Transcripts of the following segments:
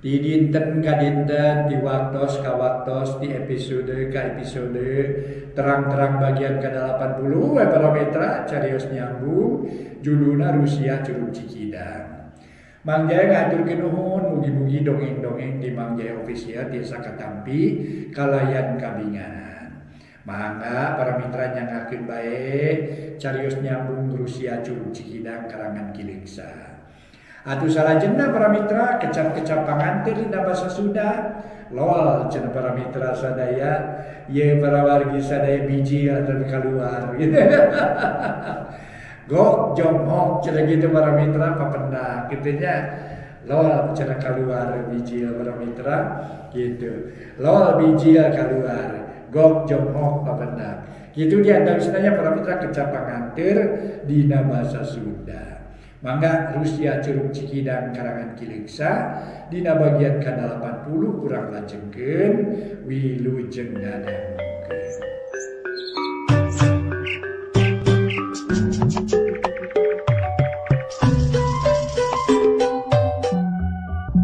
Di dinten ka dinten, di waktos ka waktos, di episode ka episode, terang-terang bagian ke 80 para mitra carios nyambung, judulna Rusia Curug Cikidang. Mang Jaya ngaturkeun nuhun mugi-mugi dongeng-dongeng di Mang Jaya Official Desa Katampi, Kalayan Kabingan. Mangga para mitra nyangakeun bae carios nyambung Rusia Curug Cikidang karangan Kilengsa. Atuh salajengna para mitra kecap-kecap panganten dina basa Sunda lol cenah para mitra sadaya ye para wargi sadaya biji atau keluar gitu. Gok jomhok cenah gitu para mitra papendak kitu nya lol cenah keluar biji para mitra gitu. Lol biji keluar gok jomhok papendak. Gitu dia andawisnanya para mitra kecap panganten dina basa Sunda. Mangga Rusia Curug Cikidang karangan Kilengsa dina bagian ke-80 kurang lajengkeun wilujeng dadangkeun.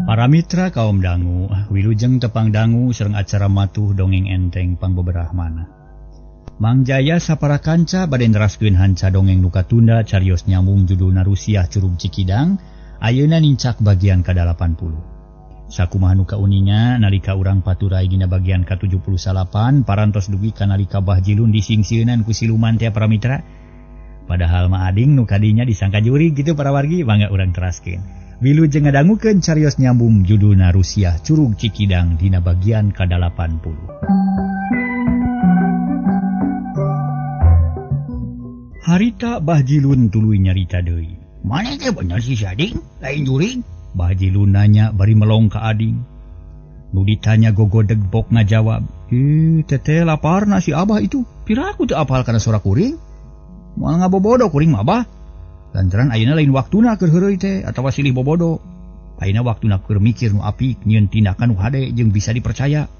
Para mitra kaum dangu, wilujeng tepang dangu sareng acara matuh dongeng enteng pangbeberahmana. Mang Jaya sapara kanca bade neraskeun hanca dongeng nu katunda carios nyambung judulna Rusia Curug Cikidang ayeuna nincak bagian ke-80. Sakumaha nu kauninga nalika urang paturai dina bagian ke-78 parantos dugi ka nalika bahjilun disingsieunnan ku siluman teh para mitra. Padahal mah ading nu kadinya disangka jurig gitu para wargi mangga urang teraskeun. Wilujeng ngadangukeun carios nyambung judulna Rusia Curug Cikidang dina bagian ke-80. Harita Bahjilun tuluy nyarita deui. Mana teh bener si Sading? Lain jurig? Bahjilun nanya bari melong ka ading. Nu ditanya gogodeg bok ngajawab. Teteh laparna si abah itu. Piraku teu apal kana sora kuring. Moal ngabobodo kuring mah abah. Lantaran ayeuna lain waktuna keur heureuy teh atawa silih bobodo. Ayeuna waktuna keur mikir nu apik nyieun tindakan nu hade jeung bisa dipercaya.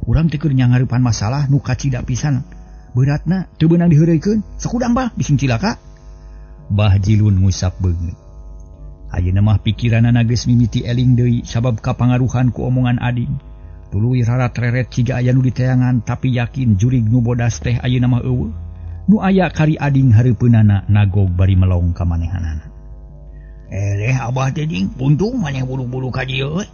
Urang teh keur nyangareupan masalah nu kacida pisan. Beratna teu beunang diheureukeun sakudang bah bising cilaka. Bahjilun ngusap beungeut. Ayeuna mah pikiranna geus mimiti eling deui sabab kapangaruhan ku omongan ading. Tuluy rarat reret ciga aya nu diteangan tapi yakin jurig nu bodas teh ayeuna mah eueuh. Nu aya kari ading hareupeunana nagog bari melong ka manehanana. Abah teh ding puntung maneh buru-buru ka dieu euy.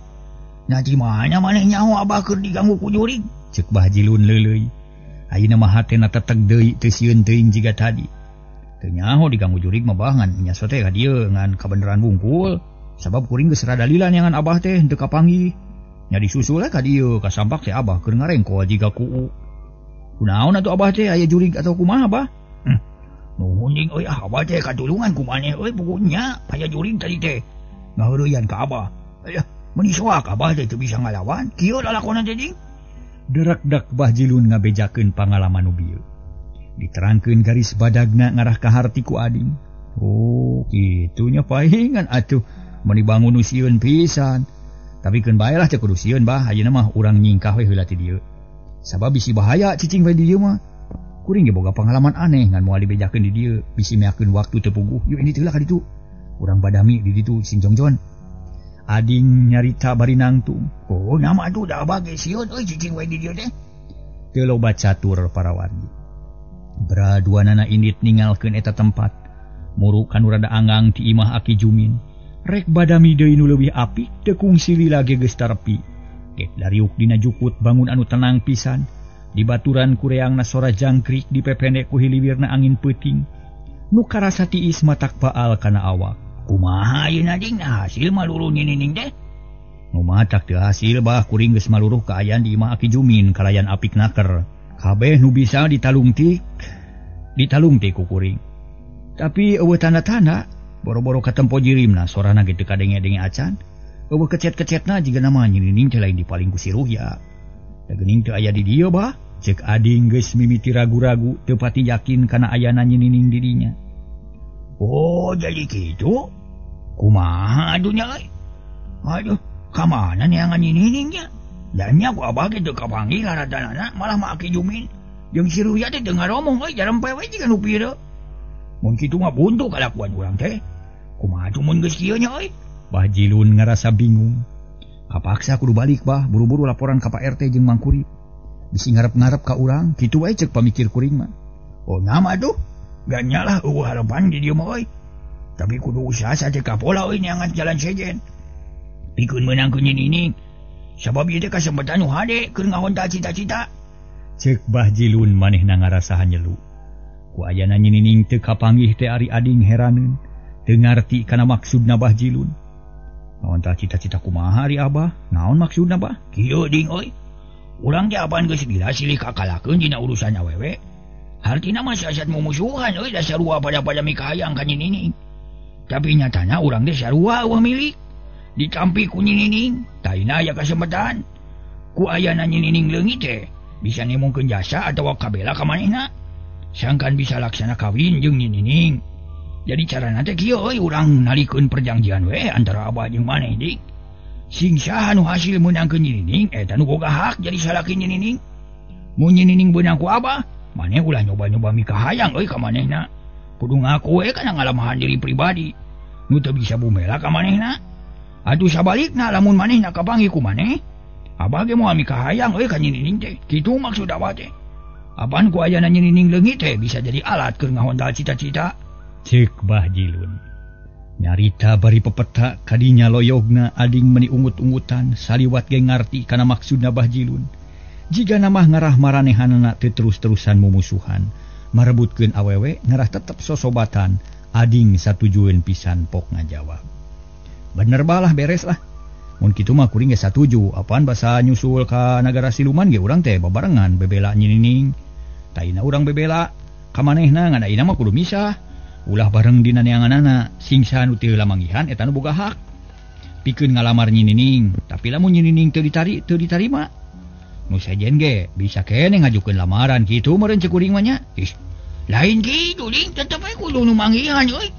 Nanti mana maneh nyaho abah keur diganggu ku jurig? Ceuk Bahjilun leuleuy. Ayeuna mah hatena teteg deui teu sieun teuing jiga tadi. Teu nyaho diganggu jurig mah bah ngan nyaso teh ka dieu ngan kabeneran bungkul. Sabab kuring geus rada lilan ngan abah teh henteu kapanggih. Nya disusul ka dieu kasampak teh abah keur ngarengko jiga kuu. Kunaon atuh abah teh aya jurig atau kumaha bah? Nuhun ding euy abah teh katulungan ku maneh euy pokoknya aya jurig tadi teh. Ngaheureuyan ka abah. Mun soak abah teh teu bisa ngalawan. Kieu lalakonan teh ding. Derak-dak Bahjilun ngabejakeun pangalaman nu bieu. Diterangkeun garis badagna ngarah ka harti ku ading. Oh, kitu nya pahingan atuh mun dibangun nu sieun pisan. Tapi keun bae lah teu kudu sieun bah, ayeuna mah urang nyingkah we heula ti dieu. Sabab bisi bahaya cicing we di dieu mah. Kuring ge boga pangalaman aneh ngan moal dibejakeun di dieu, bisi meakeun waktu teu puguh. Yuk ini teulah ka ditu. Urang badami di ditu sing jongjon. Ading nyarita bari nangtung. Oh, nama tu dah bagi sieun euy cicing we di dieu teh. Teu loba catur para wargi. Braduanana indit ningalkeun eta tempat. Muru kanu rada anggang ti imah Aki Jumin. Rek badami deui nu leuwih apik teu kungsi lila ge geus tarepi. Gek dariuk dina jukut bangun anu tenang pisan. Di baturan kureangna sora jangkrik dipependek ku hiliwirna angin peuting. Nu karasa tiis matak baal kana awak. Kumaha ayeuna ding hasil maluruh nining teh? Nu matak teu hasil bah kuring geus maluruh kaayaan di imah Aki Jumin kalayan apik naker. Kabeh nu bisa ditalungtik ku kuring. Tapi eueuh tanda-tanda boro-boro katempo jirimna sorana ge teu kadenge-denge acan. Eueuh kecet-kecetna jiga nama nining teh lain dipaling ku si Ruhya. Da geuning teu aya di dieu bah. Cek ading geus mimiti ragu-ragu teu pati yakin kana ayana nining di dinya. Oh, jadi gitu? Kumaha adunya euy? Aduh, kamana neangan niningnya? Danya ku abah ge teu kapanggih laratanana malah mah Aki Jumin. Jeung si Ruhya teh teu ngaromong euy jarempe we jiga nu pieu. Mun kitu mah buntu kalakuan urang teh. Kumaha tuh mun geus kieu nya euy? Bahjilun ngarasa bingung. Kapaksa kudu balik bah, buru-buru laporan ka Pak RT jeung Mang Kurip. Bisi ngarep-ngarep ka urang, kitu wae ceuk pamikir kuring mah. Oh nama tuh, gak nyalah harapan di dia mah euy. Tapi kudu usaha saja ka pola euy neangan jalan sejen. Pikeun meunang ku ninining. Sabab ieu teh kasempatan nu hade keur ngahonta cita-cita. Ceuk Bah Jilun manehna ngarasahan nyelu. Ku ayana ninining teu kapanggih teh ari ading heraneun, teu ngarti kana maksudna Bah Jilun. Ngahonta cita-cita kumaha ari Abah? Naon maksudna Bah? Kieu ding euy. Urang teh apaan geus gila silih kakalakeun dina urusan awewe. Hartina mah siasat mumusuhan euy da sarua pada mikahayang ka ninining. Tapi nyatana urang teh sarua eueuh milik. Ditampi ku ninining, taina aya kasempatan. Ku ayana ninining leungit teh bisa nemongkeun jasa atawa kabela ka manehna. Sangkan bisa laksana kawin jeung ninining. Jadi carana teh kieu euy urang nalikeun perjanjian we antara Abah jeung maneh dik. Sing saha nu hasil meunangkeun ninining eta nu boga hak jadi salaki ninining. Mun ninining beunang ku Abah, maneh ulah nyoba-nyoba mikahayang euy ka manehna. Kudu ngaku we kana ngalamahan diri pribadi. Nu teu bisa bumela ka manehna. Atuh sabalikna lamun manehna kapanggih ku maneh, Abah ge moal mikahayang euy ka ninining teh. Kitu maksud Abah teh. Apaan ku ayana ninining leungit teh bisa jadi alat keur ngahondal cita-cita. Ceuk Bah Jilun. Nyarita bari pepeta kadinya loyogna ading meni ungut-ungutan saliwat ge ngarti kana maksudna Bah Jilun. Jiga namah ngarah maranehanna teu terus-terusan mumusuhan, marebutkeun awewe ngarah tetep sosobatan, ading satujueun pisan pok ngajawab. Bener balah beres lah. Mun kitu mah kuring ge satuju, apaan basa nyusul ka nagara siluman ge urang teh babarengan bebela ninining. Taina urang bebela ka manehna ngan ayeuna mah kudu misah. Ulah bareng dina neanganana, singsa nu teu lamanggihan eta nu boga hak. Pikeun ngalamar ninining, tapi lamun ninining teu ditarima. Nu sejen ge bisa keneh ngajukeun lamaran kitu meureun ceuk kuring mah nya. Lain kitu ding, tetep we kudu nu manggihan euy.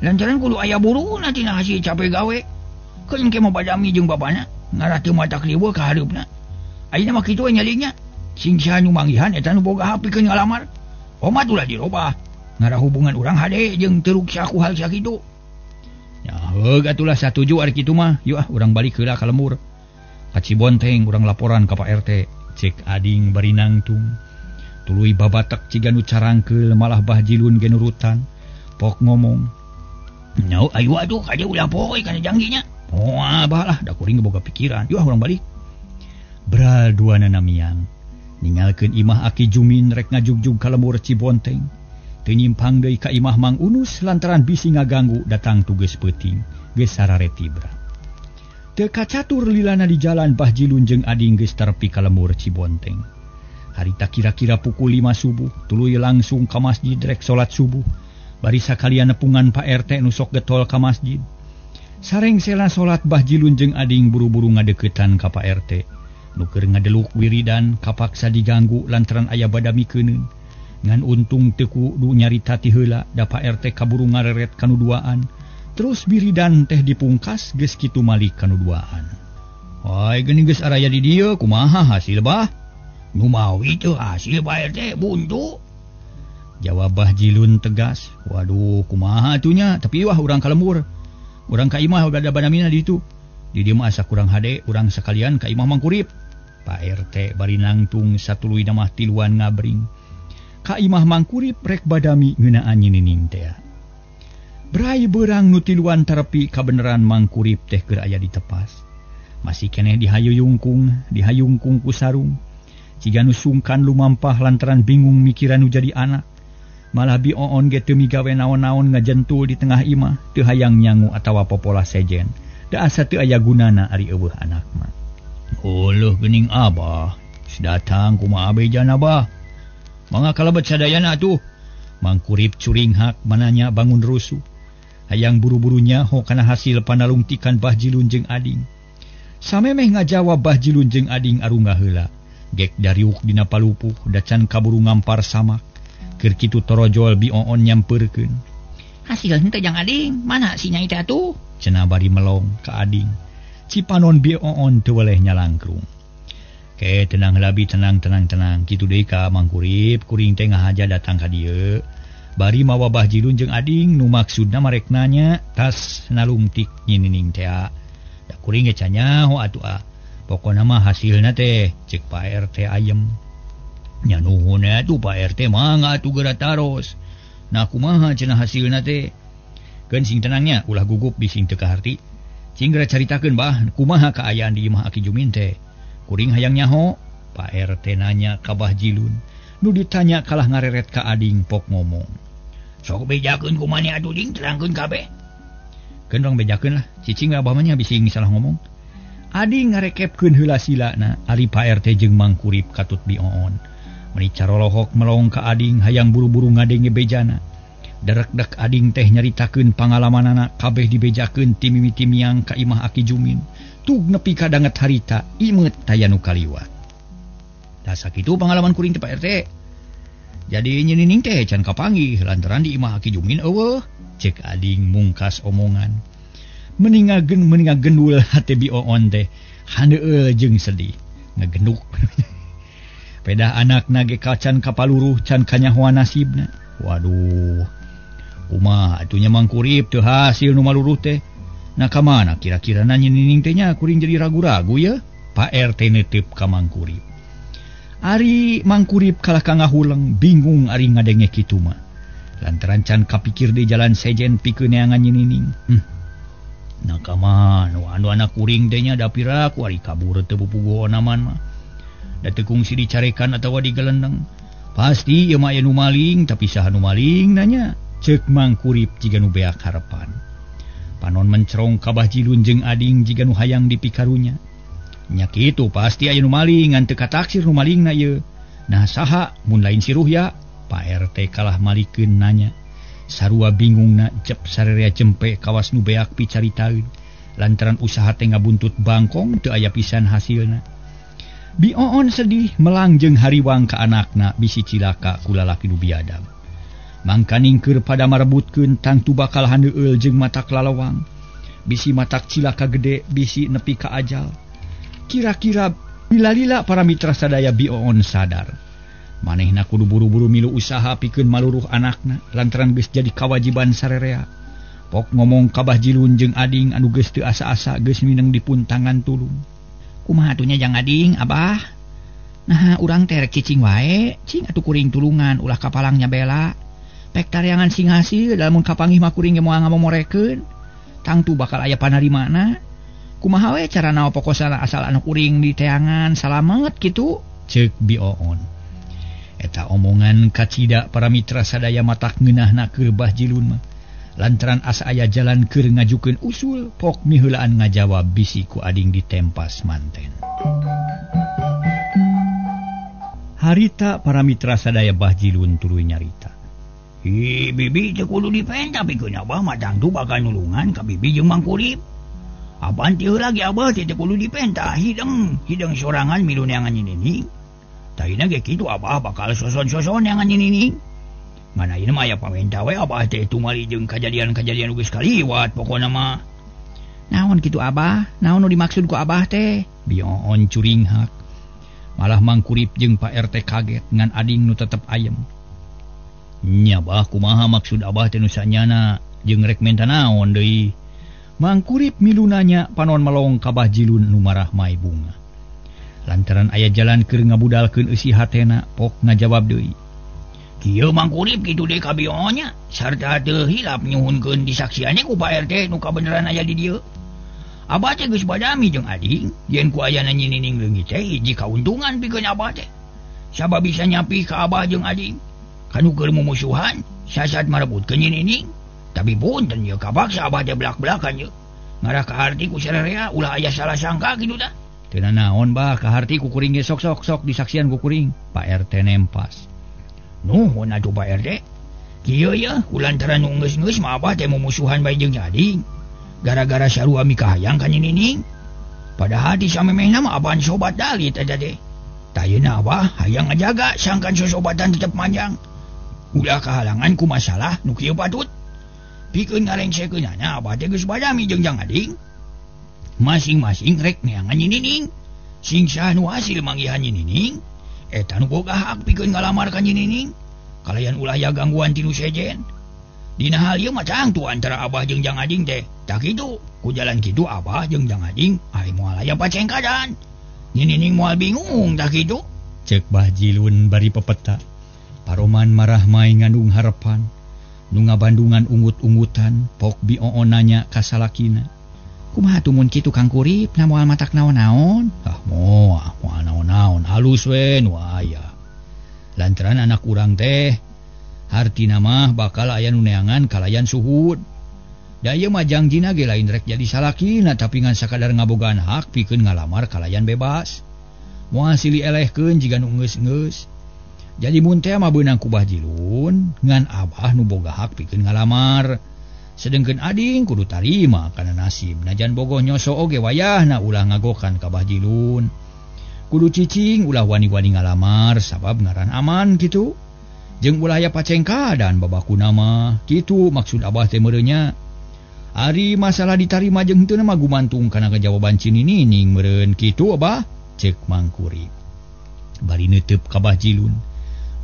Lantaran kudu aya buruna tina hasil capek gawe. Keun ke mabadami jeung babana, ngarah teu matak liweuh ka hareupna. Ayeuna mah kitu we nyalingnya. Singsa nu manggihan eta nu boga hak pikeun ngalamar. Omat ulah dirobah. Ngarah hubungan urang hade jeung teu ruksa ku hal sakitu. Ya heug atulah satuju ari kitu mah. Yeuh urang balik heula ka lembur. Ka Cibonteng urang laporan ka Pak RT. Cek ading bari nangtung. Tuluy babatek ciga nu carangkeul malah Bah Jilun ge nurutan. Pok ngomong. Nyau ayo atuh kade ulah poe kana jangginya. Oh abah lah da kuring boga pikiran. Yeuh urang balik. Bral duana namiang. Ninggalkeun imah Aki Jumin rek ngajugjug ka lembur Cibonteng. Teu nyimpang deui ka imah Mang Unus lantaran bisi ngaganggu datang tugas peuting geus sarare tibra. Teu kacatur lilana di jalan Bah Jilun jeung ading geus terepi ka lembur Cibonteng. Harita kira-kira pukul 5 subuh tuluy langsung ka masjid rek salat subuh. Bari sakalian nepungan Pak RT nu sok getol ka masjid. Sareng sela salat Bah Jilun jeung ading buru-buru ngadeuketan ka Pak RT. Nu keur ngadeluk wiridan kapaksa diganggu lantaran aya badamikeun. Ngan untung teu kudu nyarita ti heula da Pak RT kaburu ngareret kanu duaan. Terus biridan teh dipungkas geus kitu malik kanu duaan. Hai geuning geus araya di dieu kumaha hasil Bah? Nu mawi teu hasil Pak RT buntu. Jawab Bah Jilun tegas. Waduh kumaha atunya tapi wah urang ka lembur. Urang ka imah udah ada banamina di ditu. Di dieu mah asa kurang hade urang sakalian ka imah Mang Kurip. Pak RT bari nangtung satuluy mah tiluan ngabring. Ka imah Mang Kurip rek badami ngeunaan ninining teh. Brai beurang nu tiluan terepi kabeneran Mang Kurip teh keur aya di tepas. Masih keneh dihayungkung ku sarung. Ciga nu sungkan lumampah lantaran bingung mikiran nu jadi anak. Malah Bi-oon ge teu migawe naon-naon ngajentul di tengah imah, teu hayang nyangu atawa popolah sejen. Da asa teu aya gunana ari eueuh anak mah. Uleuh geuning Abah, datang kumaha bejana Abah. Mangga kalebet sadayana atuh. Mang Kurip curing hak mananya bangun rusuh. Hayang buru-burunya ho kana hasil panalungtikan Bah Jilun jeung ading. Samemeh ngajawab Bah Jilun jeung ading arungga heula. Gek dariuk dina palupuh dacan kaburu ngampar samak. Keur kitu torojol Bi-oon nyampeurkeun. Hasil henteu jang ading, mana si nyai teh atuh? Cenah bari melong ka ading. Cipanon Bi-oon teu weleh nyalangkrung. Ke tenang labi tenang kitu deui ka Mang Kurip kuring teh ngahaja datang ka dieu bari mawa Bah Jilun jeung ading nu maksudna marek nanya tas nalungtik ninining teh kuring ge canyaho atuh pokona mah hasilna teh cek Pak RT ayem nya nuhun atuh Pak RT mangga atuh geura taros nah kumaha cenah hasilna teh keun sing tenangnya ulah gugup bising teu kaharti cing geura caritakeun bah kumaha kaayaan di imah Aki Jumin teh kuring hayang nyaho Pak RT nanya ka Bah Jilun nu ditanya kalah ngareret ka ading pok ngomong sok bejakeun kumaha atuh ding terangkeun kabeh keun rong bejakeun lah cicing abah mah nya bising salah ngomong ading ngarekepkeun heula silana ari Pak RT jeung Mang Kurip katut bioon meni carolohok melong ka ading hayang buru-buru ngadenge bejana derek-dek ading teh nyaritakeun pangalamanana kabeh dibejakeun ti mimiti miang ka imah Aki Jumin tug nepi ka danget harita imeut taya nu kaliwat da sakitu pangalaman kuring teh Pak RT jadi nyenining teh can kapanggih lantaran di imah Aki Jumin eueuh cek ading mungkas omongan meningagen gendul hate bioon teh handeueul jeung sedih ngagenduk pedah anakna ge kacan kapaluruh can kanyahoan nasibna waduh kumaha atuh nya Mang Kurip teu hasil nu maluruh teh nah ka mana kira-kira na nyenining teh nya kuring jadi ragu-ragu ya Pak RT neuteup ka Mang Kurip ari Mang Kurip kalah kangahuleng bingung ari ngadenge kitu mah lantaran can kapikir di jalan sejen pikeun neangan nyenining nah ka mana anu anak kuring teh nya da piraku ari kabur teu pupugoon aman mah da teu kungsi dicarekan atawa digelendeng pasti ieu mah aya nu maling tapi saha nu maling nanya cek Mang Kurip jiga nu beak harepan panon mencrong ka Bah Jilun jeung ading jiga nu hayang dipikarunya nya kitu pasti aya nu maling ngan teu kataksir nu malingna ieu nah saha mun lain si Ruhya Pak RT kalah malikeun nanya sarua bingungna jep sarerea jempe kawas nu beak picaritaeun lantaran usaha teh ngabuntut bangkong teu aya pisan hasilna bioon sedih melangjeng hariwang ka anakna bisi cilaka ku lalaki nu biadab mangka ningkeur pada marebutkeun tangtu bakal handeueul jeung matak lalawang bisi matak cilaka gede bisi nepi ka ajal kira-kira lila-lila para mitra sadaya bioon sadar manehna kudu buru-buru milu usaha pikeun maluruh anakna lantaran geus jadi kawajiban sarerea pok ngomong ka Bah Jilun jeung ading anu geus teu asa-asa geus mineng dipun tangan tulung kumaha atuh nya jang ading abah nah urang teh rek cicing wae cing atuh kuring tulungan ulah kapalangnya bela pek tariangan sing hasil lamun kapanggih mah kuring ge moal ngamomorekeun tangtu bakal aya panarimana kumaha we carana pokosna asal anak kuring di teangan salamet kitu ceuk bioon eta omongan kacida para mitra sadaya matak ngeunahna keur Bah Jilun mah lantaran asa aya jalan keur ngajukeun usul pok miheulaan ngajawab bisi ku ading ditempas manten harita para mitra sadaya Bah Jilun tuluy nyarita bibi teh kudu dipenta pikeun abah mah tangtu bakal nulungan ka bibi jeung Mang Kurip apaan teu lagi abah teh kudu dipenta hideng sorangan milu neangan nyinining tayina ge kitu abah bakal soson-soson neangan nyinining mana ieu mah aya pamenta we abah teh tumali jeung kajadian-kajadian geus kaliwat pokona mah naon kitu abah naon nu dimaksud ku abah teh bioon curinghak malah Mang Kurip jeung Pak RT kaget ngan ading nu tetep ayem nya bah kumaha maksud abah teh nu sanyana jeung rek menta naon deui Mang Kurip milu nanya panon melong ka Bah Jilun nu marah mae bunga lantaran aya jalan keur ngabudalkeun eusi hatena pok ngajawab deui kieu Mang Kurip kitu deui ka bionya sarta teu hilap nyuhunkeun disaksiannya ku Pak RT nu kabeneran aya di dieu abah teh geus badami jeung ading yen ku ayana nyinining leungit teh hiji kauntungan pikeun abah teh sabab bisa nyapi ka abah jeung ading kanu keur mumusuhan sasat marebutkeun nyinining tapi punten ye kapaksa abah teh belak-belakan ye ngarah ka harti ku sarerea ulah aya salah sangka kitu tah teu naon bah ka harti ku kuring ge sok disaksian ku kuring Pak RT nempas nuhun atuh Pak RT kieu ye kulantaran nu geus-geus mah abah teh mumusuhan bae jeung ading gara-gara sarua mikahayang ka nyinining padahal di samemehna mah abah sobat dalit eta teh tayeuna abah hayang ngajaga sangkan sosobatan tetep panjang ulah kahalangan ku masalah nu kieu patut pikeun ngarengsekeunana abah teh geus badami jeung jang ading masing-masing rek neangan nyinining sing saha nu hasil manggihan nyinining eta nu boga hak pikeun ngalamar ka nyinining kalayan ulah aya gangguan ti nu sejen Dina hal ieu mah cangtu antara Abah jeung Jang Ading teh. Tak kitu, ku jalan kitu Abah jeung Jang Ading ari moal aya pacengkadan. Nining moal bingung tak kitu. Cek Bah Jilun bari pepeta. Paroman marah mai ngandung harapan. Nu ngabandungan ungut-ungutan, pok Bioon nanya ka salakina. Kumaha tumun kitu Kang Kurip, na moal matak naon-naon? Moal naon-naon, halus we nu aya. Lantaran anak urang teh hartina mah bakal aya nu neangan kalayan suhud. Da ieu mah jangjina ge lain rek jadi salakina tapi ngan sakadar ngabogaan hak pikeun ngalamar kalayan bebas. Moal silih elehkeun jiga nu geus-geus. Jadi mun teh mah beunang ku Bah Jilun ngan Abah nu boga hak pikeun ngalamar. Sedengkeun Ading kudu tarima kana nasib. Najan bogoh nyoso oge wayahna ulah ngagokan ka Bah Jilun. Kudu cicing ulah wani-wani ngalamar sabab ngaran aman kitu. Jeung ulah aya pacengkadan babakuna mah. Kitu maksud Abah teh meureun nya. Ari masalah ditarima jeung henteu mah gumantung kana kajawaban Cinining meureun kitu Abah, cek Mang Kurip. Bari neuteup ka Bah Jilun.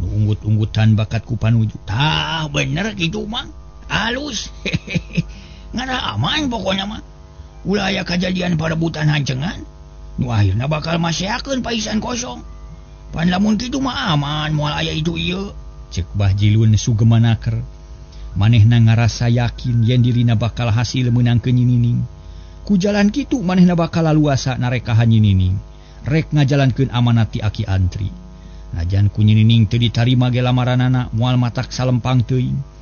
Nu unggut-unggutan bakat ku panuju. Tah bener kitu Mang. Halus. Ngana aman pokoknya mah. Ulah aya kejadian parebutan hancengan. Nu akhirna bakal maseakeun paisan kosong. Pan lamun kitu mah aman moal aya itu ieu. Cek Bah Jilun sugemaнаker. Manehna ngarasa yakin yen dirina bakal hasil meunangkeun Nining. Ku jalan kitu manehna bakal laluasa narekahan Nining. Rek ngajalankeun amanat ti Aki Antri. Najan ku Nining teu ditarima ge lamaranana moal matak salempang teuing.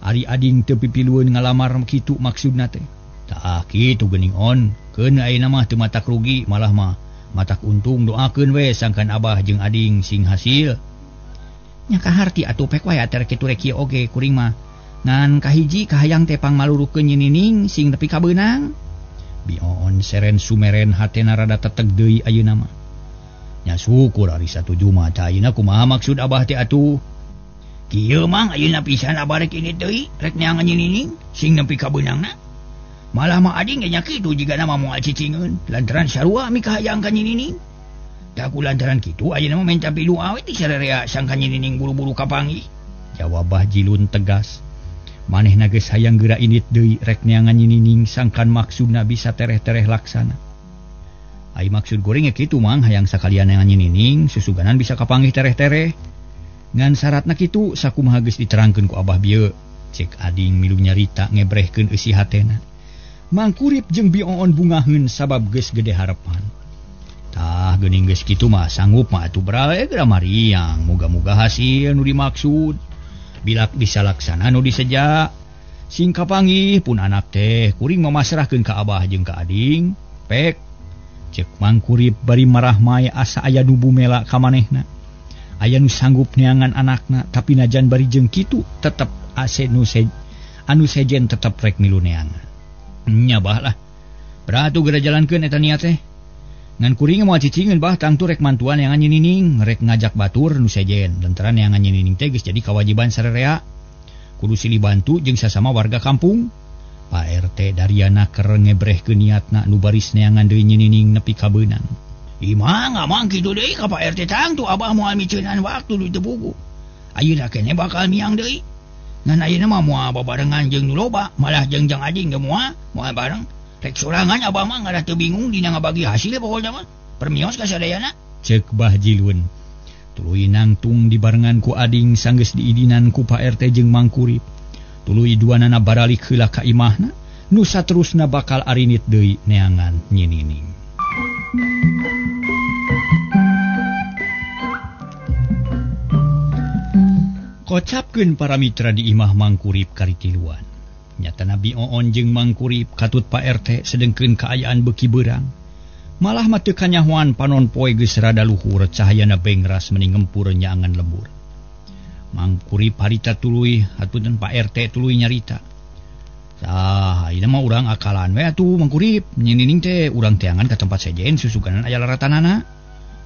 Ari Ading teu pipilueun ngalamar kitu maksudna teh. Tah kitu geuning on. Keun ayeuna mah teu matak rugi malah mah matak untung doakeun we sangkan Abah jeung Ading sing hasil. Nya kaharti atuh pek wae ater kitu rek ieu oge kuring mah. Ngan kahiji kahayang teh pangmalurukeun Nining sing nepi ka beunang. Bioon seren sumeren hatena rada teteg deui ayeuna mah. Nya syukur ari satuju mah tah ayeuna kumaha maksud Abah teh atuh. Kieu Mang ayeuna pisan Abah rek ini deui rek neangan Nining sing nepi ka beunangna. Malah mah Ading nya kitu jigana mah moal cicingeun lantaran sarua mika hayang ka Nining. Da ku lantaran kitu ayeuna mah minta pilu awet ti sarerea sangka Nining buru-buru kapanggih. Jawab Bah Jilun tegas. Manehna geus hayang geura init deui rek neangan Nining sangkan maksudna bisa tereh-tereh laksana. Ai maksud goreng kitu Mang hayang sakalian neangan Nining susuganan bisa kapanggih tereh-tereh. Ngan syaratna kitu sakumaha geus diterangkeun ku Abah bieu. Cek Ading milu nyarita ngebrehkeun eusi hatena. Mang Kurip jeung Bioon bungaheun sabab geus gede harapan. Tah geuning geus kitu mah sanggup mah atuh berae geura mariang muga-muga hasil nu dimaksud. Bilak bisa laksana nu diseja. Sing kapanggih pun anak teh kuring mamasrahkeun ka Abah jeung ka Ading. Pek. Cek Mang Kurip bari marah mae asa aya nu bumela ka manehna. Aya nu sanggup neangan anakna tapi najan bari jeung kitu tetep ase nu anu sejen tetep rek milu neangan. Nya Bah lah. Beratu geura jalankeun eta niat teh. Ngan kuring moal cicingeun Bah tangtu rek mantuan neangan Nining rek ngajak batur nu sejen lantaran neangan Nining teh geus jadi kewajiban sarerea. Kudu silih bantu jeung sasama warga kampung. Pak RT Daryana keur ngebrehkeun niatna nu baris neangan deui Nining nepi ka beunang. Imang amang kitu deui ka Pak RT tangtu Abah moal miceunan waktu nu teu puguh. Ayeuna keneh bakal miang deui. Ngan ayeuna mah moal babarengan jeung nu loba malah jeung Jang Ading ge moal bareng. Rek sorangan Abah mah ngada teu bingung dina ngabagi hasil pokokna mah. Permios ka sadayana. Cek Bah Jilun. Tuluy nangtung dibarengan ku Ading sanggeus diidinan ku Pak RT jeung Mang Kurip. Tuluy duanana baralik heula ka imahna. Nu saterusna bakal arinit deui neangan Nining. Kocapkeun para mitra di imah Mang Kurip karitiluan. Nyatana Bioon jeung Mang Kurip katut Pak RT sedengkeun kaayaan beuki beurang. Malah mah teu kanyahoan panon poe geus rada luhur cahayana bengras meni ngempur nyaangan lembur. Mang Kurip harita tuluy hatunten Pak RT tuluy nyarita. Tah ayeuna mah urang akalan we atuh Mang Kurip. Nining teh urang teangan ka tempat sejen susuganan aya laratanana.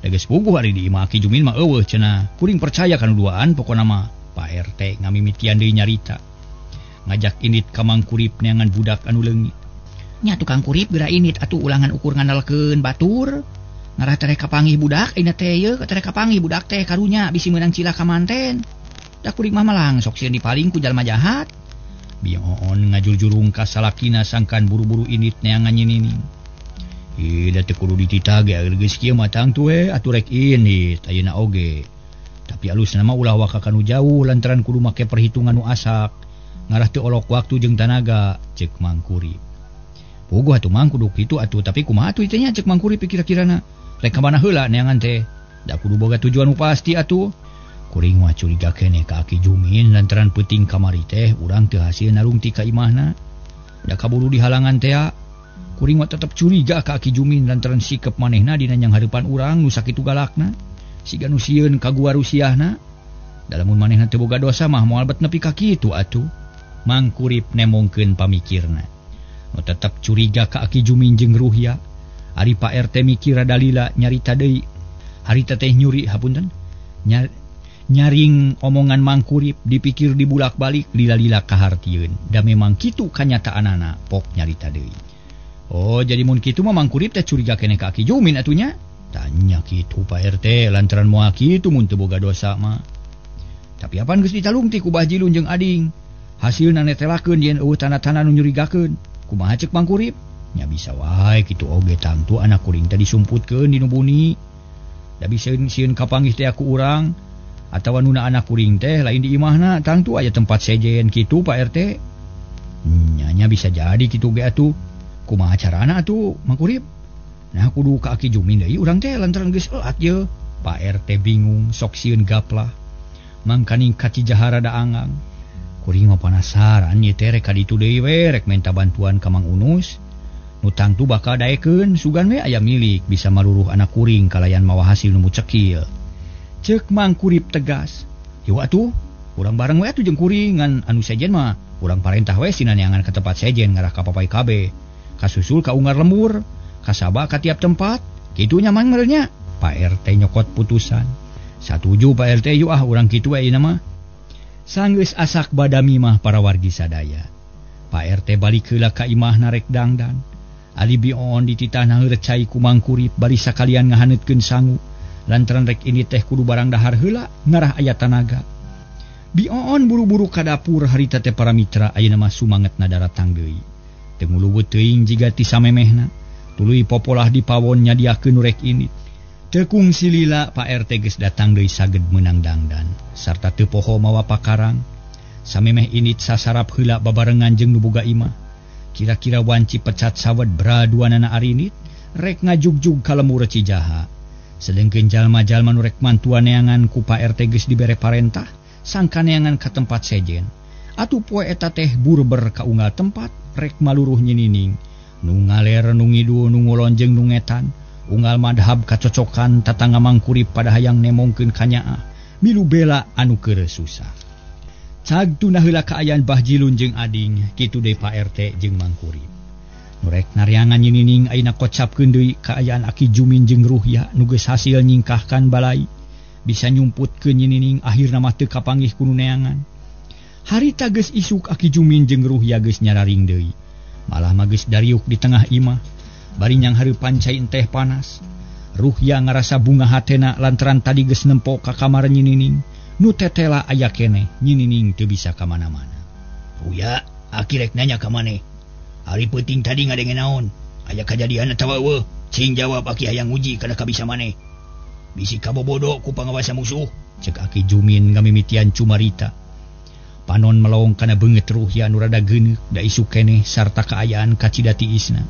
Da geus puguh ari di imah Ki Jumin mah eueuh cenah. Kuring percaya kana duaan pokona mah Pak RT ngamimitian deui nyarita. Ngajak init ka Mang Kurip neangan budak anu leungit. Nya tukang Kurip geura init atuh ulangan ukur ngandalkeun batur. Ngarah tere kapanggih budak ayeuna teh yeuh tere kapanggih budak teh karunya bisi meunang cilaka manten. Da kuring mah malang sok sieun dipaling ku jalma jahat. Bion ngajur-jurung ka salakina sangkan buru-buru init neangan nyinining. Da teu kudu dititage geus kieu mah tang tu atuh rek init ayeuna oge. Tapi alusna mah ulah waka kanu jauh lantaran kudu make perhitungan nu asak. Ngarah teu olok waktu jeung tanaga, ceuk Mang Kurip. Puguh atuh Mang kudu kitu atuh, tapi kumaha atuh ieu nya ceuk Mang Kurip kira-kirana. Rek ka mana heula neangan teh? Da kudu boga tujuan nu pasti atuh. Kuring mah curiga keneh ka Aki Jumin lantaran peuting kamari teh urang teu hasil narungti ka imahna. Da kaburu di halangan teh. Kuring mah tetep curiga ka Aki Jumin lantaran sikep manehna dina nyang hareupan urang nu sakitu galakna. Siga nu sieun ka gua rusiahna. Dalamun manehna teu boga dosa mah moal bet nepi ka kitu atuh. Mang Kurip nemongkeun pamikirna. Nu tetep curiga ka Aki Jumin jeung Ruhya. Ari Pak RT mikir dalila nyarita deui. Harita teh nyuri hapunten. Nyaring omongan Mang Kurip dipikir dibulak-balik lila-lila kahartieun. Da memang kitu kanyataanana pok nyarita deui. Oh, jadi mun kitu mah Mang Kurip teh curiga keneh ka Aki Jumin atunya. Tanya kitu Pak RT lantaran moal kitu mun teu boga dosa mah. Tapi apaan geus ditalungti ku Bah Jilun jeung Ading. Hasilna netelakeun yen eueuh tanda-tanda nu nyurigakeun. Kumaha ceuk Mang Kurip? Nya bisa wae kitu oge tangtu anak kuring teh disumputkeun di nu buni. Da bisa sieun kapanggih teh ku urang atawa nuna anak kuring teh lain di imahna tangtu aya tempat sejen kitu Pak RT. Nya bisa jadi kitu ge atuh. Kumaha carana atuh Mang Kurip? Nah kudu ka Aki Jumin deui urang teh lantaran geus elat ye. Pak RT bingung sok sieun gaplah. Mangkaning kacijahara da angang. Kuring mah panasaran ye teh rek ka ditu deui we rek minta bantuan ka Mang Unus. Nu tangtu bakal daekeun sugan we aya milik bisa maruruh anak kuring kalayan mawa hasil nu mucekil. Ceuk Mang Kurip tegas. Yo atuh, urang bareng we atuh jeung kuring ngan anu sejen mah urang parentah we sina neangan ka tempat sejen ngarah ka Papai KB. Kasusul ka Unggar Lembur. Kasaba ka tiap tempat, kitu nyaman merenya. Pak RT nyokot putusan. Satuju Pak RT yuk urang kitu ayeuna mah. Sanggeus asak badami mah para wargi sadaya. Pak RT balik heula ka imahna rek dangdan. Ali Bion dititahna heurecai ku Mang Kurip bari sakalian ngahaneutkeun sangu. Lantaran rek ini teh kudu barang dahar heula ngarah aya tanaga. Bion buru-buru ka dapur harita teh para mitra ayeuna mah sumangetna daratang deui. Teu nguluweut teuing jiga ti samemehna. Tuluy popolah di pawon nyadiakeun rek init. Tekung silila Pak RT geus datang deui saged meunang dangdan. Sarta teu poho mawa pakarang. Samemeh init sasarap heula babarengan jeung nu boga imah. Kira-kira wanci pecat sawed braduanana arinit rek ngajugjug ka lembur Cijaha. Sedengkeun jalma-jalma nu rek mantuan neangan ku Pak RT geus dibere parentah sangka neangan ka tempat sejen. Atuh poe eta teh burber ka unggal tempat rek maluruh nyinining. Nu ngaler nu ngidul nu ngulon jeung nu ngetan unggal madhab kacocokan tatangga Mang Kurip pada hayang nemongkeun kanyaah milu bela anu keur susah. Cagtuna heula kaayaan Bah Jilun jeung Ading kitu deui Pak RT jeung Mang Kurip. Nu rek nariangan nyinining ayeuna kocapkeun deui kaayaan Aki Jumin jeung Ruhya nu geus hasil nyingkahkan balai bisa nyumputkeun nyinining akhirna mah teu kapanggih ku nu neangan. Harita geus isuk Aki Jumin jeung Ruhya geus nyararing deui. Malah magis dariuk di tengah imah. Bari nyang hareupan cai teh panas. Ruhya ngarasa bunga hatena lantaran tadi geus nempo ka kamar nyinining. Nu tetela aya keneh nyinining teu bisa ka mana-mana. Ruhya, Aki rek nanya ka maneh. Ari peuting tadi ngadengen naon? Aya kajadian atawa eueuh? Cing jawab Aki hayang nguji kana kabisa maneh. Bisi kabobodo ku pangawasa musuh. Ceuk Aki Jumin ngamimitian cumarita. Panon melong kana beungeut Ruhya nu rada geuneuk da isuk keneh sarta kaayaan kacidati isna.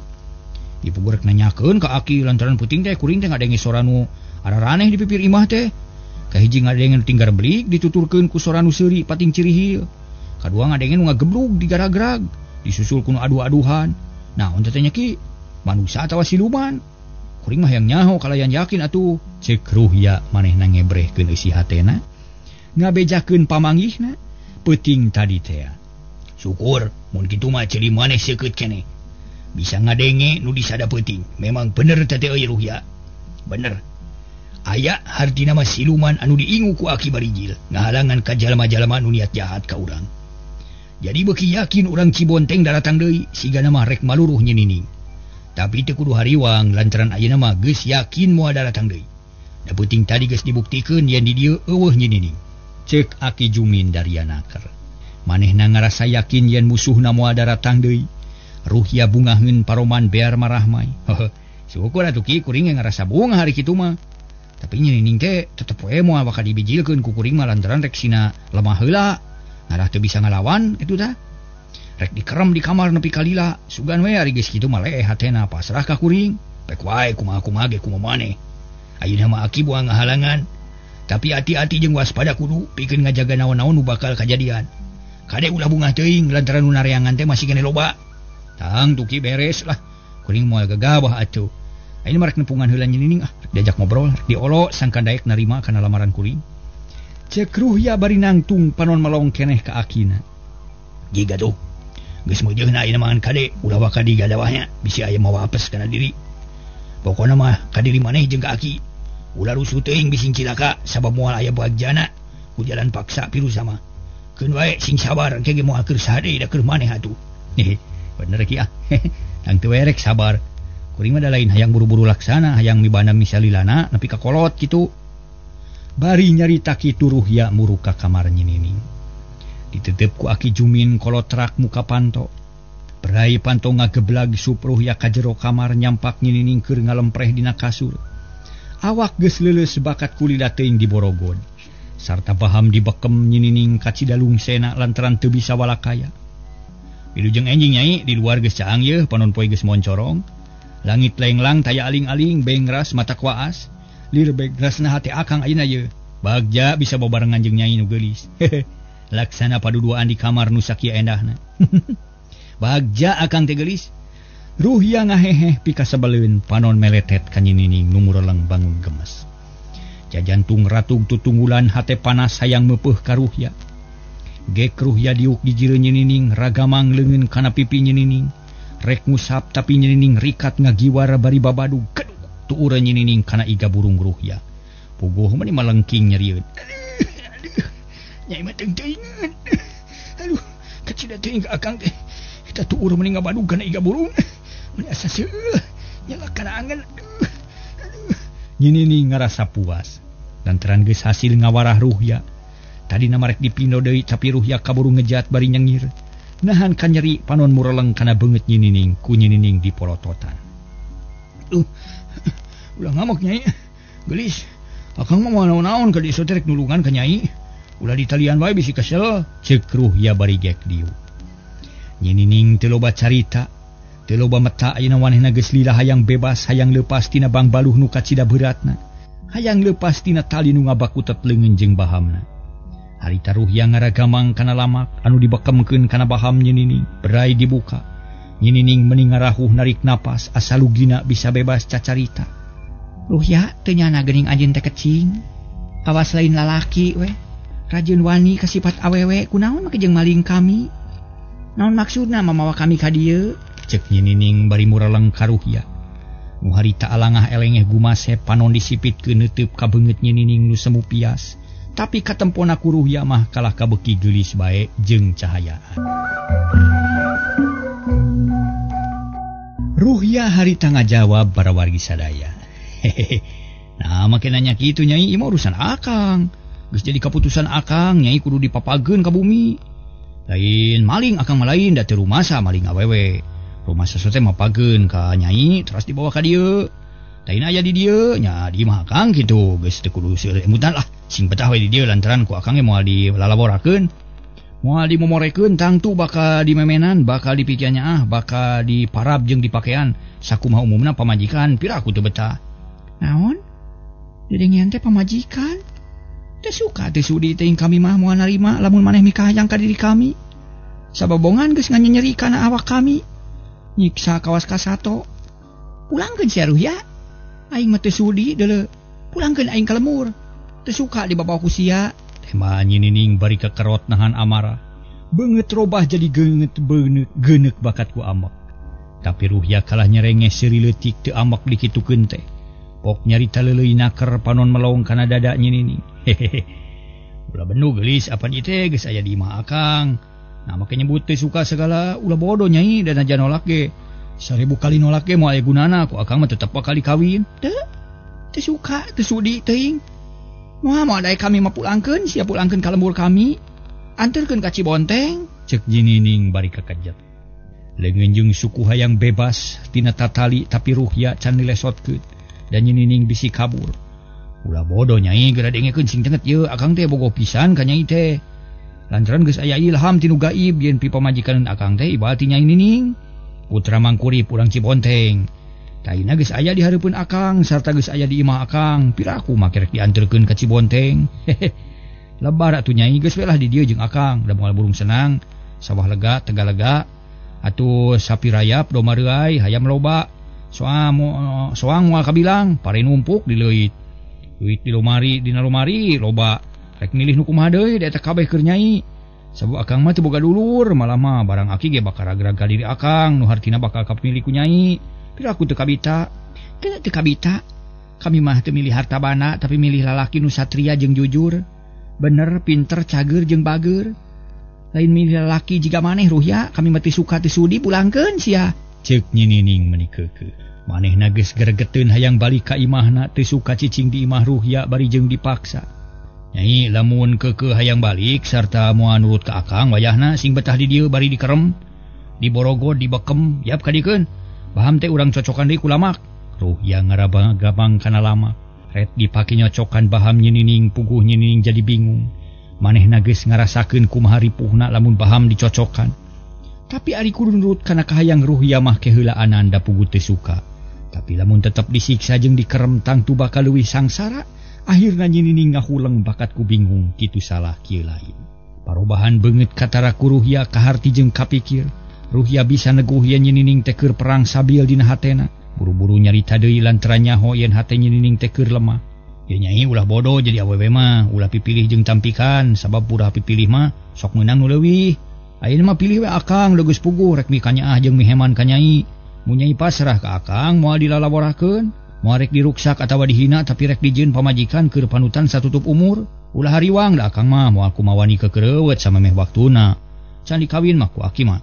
Ibu rek nanyakeun ka Aki lantaran peuting teh kuring teh ngadenge sora nu araraneh di pipir imah teh. Kahiji ngadenge tinggar belik dituturkeun ku sora nu seuri pating cirihil. Kadua ngadenge nu ngageblug di garagrag, disusul ku nu aduh-aduhan. Naon teh nya ki? Manusa atawa siluman? Kuring mah hayang nyaho kalayan yakin atuh. Ceuk Ruhya manehna ngebrehkeun eusi hatena. Ngabejakeun pamanggihna. Peuting tadi teh. Syukur mun kitu mah ciri maneh seukeut keneh. Bisa ngadenge nu disada peuting. Memang bener teh euy Ruhya. Bener. Aya hartina mah siluman anu diingu ku Aki Barijil ngahalangan ka jalma-jalma nu niat jahat ka urang. Jadi beuki yakin urang Cibonteng daratang deui sigana mah rek maluruh nyinining. Tapi teu kudu hariwang lantaran ayeuna mah geus yakin moal daratang deui. Da peuting tadi geus dibuktikeun yen di dieu eueuh nyinining. Ceuk Aki Jumin dari anaker. Manehna ngarasa yakin yen musuhna moal datang deui. Ruhya bungaheun paroman bear marahmai. Syukur atuh Ki kuring ngarasa bunga hari kitu mah. Tapi nyinining teh tetep we moal bakal dibijilkeun ku kuring mah lantaran rek sina lemah heula. Ngarah teu bisa ngalawan itu tah. Rek dikerem di kamar nepi ka lila. Sugan we ari geus kitu mah leeh hatena pasrah ka kuring. Pek wae kumaha-kumaha ge kumaha maneh. Ayeuna mah Aki buang ngahalangan. Tapi hati-hati jeung waspada kudu pikeun ngajaga naon-naon nu bakal kajadian. Kade ulah bungah teuing lantaran nu nareangan teh masih kene loba. Tang tuki beres lah. Kuring moal gagabah atuh. Ayeuna mah rek nempungan heula nyinining diajak ngobrol, diolo sangka daek narima kana lamaran kuring. Cek Ruhya bari nangtung panon melong keneh ka Akina. Giga tuh. Geus meujeuhna ayeuna mangan kade ulah bakal digadawahnya bisi aya mawa apes kana diri. Pokona mah ka diri maneh jeung ka Aki. Ulah rusuh teuing bisi cilaka sabab moal aya bagjana ku jalan paksa piru sama. Keun wae sing sabar kege moal keur sade da keur maneh atuh. Bener Ki Tang teu rek sabar. Kuring mah da lain hayang buru-buru laksana, hayang mibana misalilana nepi ka kolot kitu. Bari nyarita kitu Ruhya muru ka kamar nyinining. Diteuteub ku Aki Jumin kolot rak muka panto. Berai panto ngageblag sup Ruhya ka jero kamar nyampak nyinining keur ngalempreh dina kasur. Awak geus leuleus bakat kulila teuing diborogod. Sarta paham dibekem nyinining ka cidalung sena lantaran teu bisa walakaya. Wilujeng enjing nyai di luar geus caang yeuh panon poe geus moncorong. Langit lenglang taya aling-aling bengras mata kuaas. Lir begrasna hate akang ayeuna yeuh. Bagja bisa babarengan jeung nyai nu geulis. Laksana paduduaan di kamar nu sakieu endahna. Bagja akang teh geulis. Ruhya ngaheheh pika sabaleun panon meletet ka nyinining nu mureleng bangun gemes. Jajantung ratug tutunggulan hate panas hayang meupeuh ka Ruhya. Gek Ruhya diuk di jireun nyinining ragamang leungeun kana pipi nyinining. Rek ngusap tapi nyinining rikat ngagiwara bari babadu keduk tuureun nyinining kana iga burung Ruhya. Puguh mah malengking nyerieun. Aduh. Nyai mah teuing-teuingeun. Aduh, kacida teuing ka akang teh. Kita tuur mending ngabadu kana iga burung. Mun asa seueuh nyala kana angan. Aduh. Nyinining ngarasa puas. Lantaran geus hasil ngawarah Ruhya. Tadi nama rek dipindo deui tapi Ruhya kaburu ngejat bari nyengir. Nahan kan nyeri panon mureleng kana beungeut nyinining ku nyinining di polototan. Ulah ngamuk nyai. Gelis. Akang mah moal naon-naon ka dieu teh rek nulungan ka nyai. Ulah ditalian wae bisi kesel. Ceuk Ruhya bari gek diu. Nyinining teu loba carita. Teu loba meta ayeuna manehna geus lila hayang bebas, hayang leupas tina bang baluh nu kacida beratna. Hayang leupas tina tali nu ngabakutet leungeun jeung bahamna. Harita Ruhya ngaragamang kana lamak anu dibekemkeun kana baham nyinining berai dibuka. Nyinining meni ngarahuh narik napas asa lugina bisa bebas cacarita. Ruhya teu nyana geuning anjeun teh kecing. Awas lain lalaki we. Rajin wani ka sifat awewe kunaon make jeung maling kami. Naon maksudna mamawa kami ka dieu? Ceuk nyinining bari mureleng ka Ruhya. Nu harita alangah elengeh gumasep panon disipitkeun neuteub ka beungeut nyinining nu semu pias. Tapi katempona ku Ruhya mah kalah kabeuki geulis bae jeung cahayaan. Ruhya harita ngajawab barawargi sadaya. Nah make nanya kitu nyai ieu mah urusan akang. Geus jadi keputusan akang nyai kudu dipapageun ka bumi. Lain maling akang mah lain da teu rumasa maling awewe. Rumasa teh mah pageun ka nyai terus dibawa ka dieu. Lain aya di dieu nya di mah akang kitu geus teu kudu seueur emutan lah. Sing betah we di dieu lantaran ku akang ge moal dilalaborakeun. Moal dimomorekeun tangtu bakal dimemenan, bakal dipikeun nyaah, bakal diparab jeung dipakean sakumaha umumna pamajikan piraku teu betah. Naon? Dedengian teh pamajikan? Teu suka teu sudi teuing kami mah moal narima lamun maneh mikah hayang ka diri kami. Sababongan geus nganyeri kana awak kami. Nyiksa kawas kasato. Pulangkeun sia Ruhya. Aing mah teu sudi deuleu. Pulangkeun aing ka lemur. Teu suka dibawa ku sia. Tema nyinining bari kekerot nahan amarah. Beungeut robah jadi geuneuk bakat ku amek. Tapi Ruhya kalah nyerengeh seuri leutik teu amek dikitukeun teh. Pok nyarita leuleuy naker panon melong kana dada nyinining. Ulah benu geulis apa ieu teh geus aya di imah akang. Nah make nyebut teu suka segala ulah bodoh nyai dan aja nolak ge. 1000 kali nolak ge moal aya gunana ku akang mah tetep bakal dikawin. Teu suka teu sudi teuing. Moal adae kami mah pulangkeun sia pulangkeun ka lembur kami. anterkeun ka Cibonteng, cek Jinining bari kakajat. Leungeun jeung suku hayang bebas tina tatali tapi ruhya can dilesotkeun dan Jinining bisi kabur. Ulah bodoh Nyai geura dengekeun sing cenget ieu akang teh bogo pisan ka Nyai teh. Lantaran geus aya ilham tinu gaib yen pipamajikaneun akang teh ibarat ti Nyai Nining, putra Mangkurip urang Cibonteng. Taina geus aya di hareupeun akang sarta geus aya di imah akang, piraku make rek dianterkeun ka Cibonteng. Lebar atuh Nyai geus we lah di dieu jeung akang, da moal burung senang, sawah lega, tega lega, atuh sapi rayap domba reuai hayam loba. Soang moal kabilang, pare numpuk di leuit. Duit di dina lomari loba. Rek milih nu kumaha deui da eta kabeh keur Nyai. Sabab akang mah teu boga dulur, malah mah barang aki ge bakal raga-raga diri akang nu hartina bakal kapilih ku Nyai. Piraku teu kabita. Kenapa teu kabita? Kami mah teu milih harta bana tapi milih lalaki nu satria jeung jujur. Bener, pinter, cager jeung bager. Lain milih lalaki jiga maneh ruhya, kami mah teu suka teu sudi pulangkeun sia. Ceuk Nyinining menikeukeu. Manehna geus gregeteun hayang balik ka imahna, teu suka cicing di imah ruhya bari jeung dipaksa. Nyai lamun keukeuh hayang balik sarta moal nurut ka akang wayahna sing betah di dieu bari dikerem, diborogod, dibekem, yap kadikeun. Paham teh urang cocokan deui ku lamak. Ruhya ngarabang-gabang kana lamak. Ret dipake nyocokan Baham Nyinining, puguh Nyinining jadi bingung. Manehna geus ngarasakeun kumaha ripuhna lamun Baham dicocokan. Tapi ari kudu nurut kana kahayang ruhya mah keheulaan da puguh teu suka. Tapi lamun tetep disiksa jeung dikerem tangtu bakal leuwih sangsara, akhirna Nyinining ngahuleng bakat ku bingung kitu salah kieu lain. Parobahan beungeut katara ku ruhya kaharti jeung kapikir. Ruhya bisa neguh yen Nyinining teh keur perang sabil dina hatena. Buru-buru nyarita deui lantaran nyaho yen hate Nyinining teh keur lemah. Ya Nyai ulah bodoh jadi awewe mah, ulah pipilih jeung tampikan, sabab ulah pipilih mah sok meunang nu leuwih. Ayeuna mah pilih we akang da geus puguh rek mi kanyaah jeung mi heman ka Nyai. Mun Nyai pasrah ka akang moal dilalaworakeun, moal rek diruksak atawa dihina tapi rek dijieun pamajikan keur panutan satutup umur. Ulah hariwang da akang mah moal kumaha wani kekeureuweut samemeh waktuna. Can dikawin mah ku aki mah.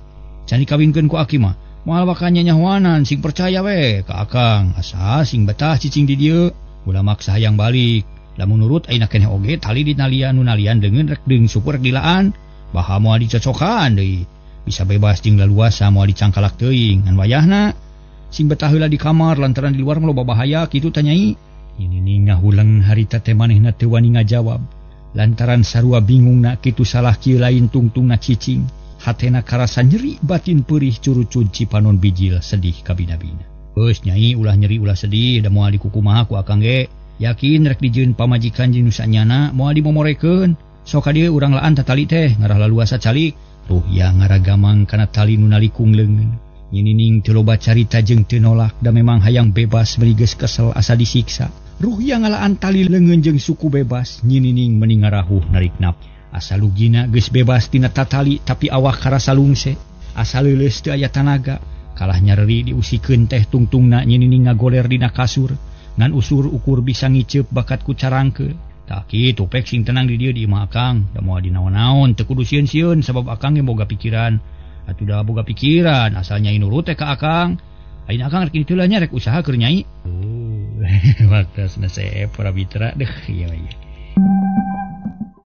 Can dikawinkeun ku aki mah. Moal bakal nyanyahoanan sing percaya we ka akang, asa sing betah cicing di dieu. Ulah maksa hayang balik. Lamun nurut ayeuna keneh oge tali dinalian nu nalian deungeun rek deung suku rek dilaan. Baha moal dicocokan deui. Bisa bebas jeung leluasa moal dicangkalak teuing ngan wayahna. Sing betah heula di kamar lantaran di luar loba bahaya kitu tah Nyai. Nyinining ngahuleng harita teh manehna teu wani ngajawab. Lantaran sarua bingungna kitu salah kieu lain tungtungna cicing. Hatena karasa nyeri batin perih curucun cipanon bijil sedih kabina-bina. Eus Nyai ulah nyeri ulah sedih da moal dikukumaha ku akang ge. Yakin rek dijieun pamajikan jeung nu sanyana moal dimomorekeun. Sok ka dieu urang laan tatali teh ngarah laluasa calik. Ruhya ngaragamang kana tali nu nalikung leungeun. Nyinining teu loba carita jeung teu nolak da memang hayang bebas beri geus kesel asa disiksa. Ruhya ngalaan tali leungeun jeung suku bebas. Nyinining mending ngarahuh narik nap. Asa lugina geus bebas tina tatali tapi awak karasa lungse. Asa leuleus teu aya tanaga. Kalah nyeri diusikeun teh tungtungna Nyinining ngagoler dina kasur. Ngan usur ukur bisa ngiceup bakat ku carangkeun. Tah kitu pek sing tenang di dieu di imah akang. Da moal dinaon-naon teu kudu sieun-sieun sabab akang ge boga pikiran. Atuh da boga pikiran asal Nyai nurut teh ka akang. Ayeuna akang rek kitu nya rek usaha keur Nyai. Waktasna sae para mitra deuh ieu.